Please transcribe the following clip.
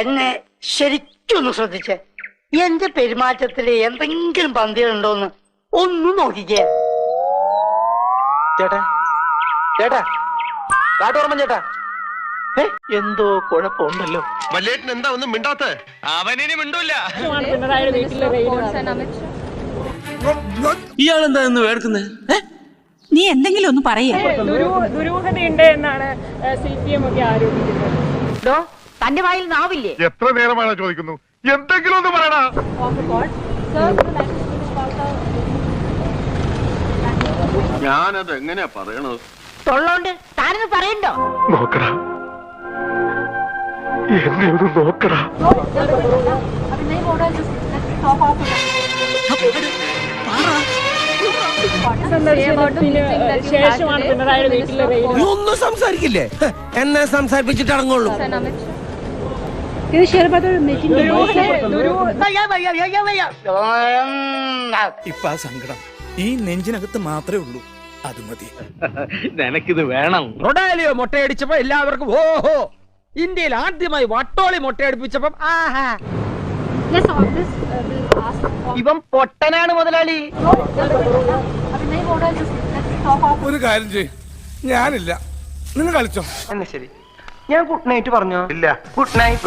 എന്നെ ശരിക്കൊന്ന് ശ്രദ്ധിച്ചേ. എന്റെ പെരുമാറ്റത്തില് എന്തെങ്കിലും പന്തികളുണ്ടോന്ന് ഒന്ന് നോക്കിക്കേ. ചേട്ടാ ചേട്ടാ കാട്ടോർമ്മ ചേട്ടാ, എന്തോ കുഴപ്പമുണ്ടല്ലോ. വല്യേട്ടൻ എന്താ ഒന്നും മിണ്ടാത്ത? അവനിനി മിണ്ടൂല്ല. ഇയാളെന്താ ഇന്ന് വേർക്കുന്നത്? നീ എന്തെങ്കിലും ഒന്ന് പറയേ. ദുരൂഹതയുണ്ട് എന്നാണ് CPM ഒക്കെ ആരോപിക്കുന്നത്. തന്റെ വായിൽ നാവില്ലേ? എത്ര നേരമാണോ ചോദിക്കുന്നു? എന്തെങ്കിലും ഒന്ന് പറയണ. ഞാനത് എങ്ങനെയാ പറയണത്? തൊള്ളോണ്ട് താനൊന്ന് പറയണ്ടോ? നോക്കടാ, എന്നെ ഒന്ന് നോക്കടാ. ശേഷമാണ് പിണറായിയുടെ വീട്ടിലെ റെയ്ഡ്. ഒന്നും സംസാരിക്കില്ലേ? എന്നെ സംസാരിപ്പിച്ചിട്ട് അടങ്ങുള്ളൂ. ഇപ്പൊ ആ സങ്കടം ഈ നെഞ്ചിനകത്ത് മാത്രമേ ഉള്ളൂ. അത് മതി. നിനക്കിത് വേണം. റൊഡാലിയോ മുട്ടയടിച്ചപ്പോ എല്ലാവർക്കും ഓഹോ. ഇന്ത്യയിൽ ആദ്യമായി വട്ടോളി മുട്ടയടിപ്പിച്ചപ്പം ആഹാ. ഇവൻ പൊട്ടനാണ് മുതലാളി. ഒരു കാര്യം ചെയ്യ്, ഞാനില്ല, നിങ്ങൾ കളിച്ചോ. എന്നാ ശരി, ഞാൻ ഗുഡ് നൈറ്റ് പറഞ്ഞോ? ഇല്ല. Good night.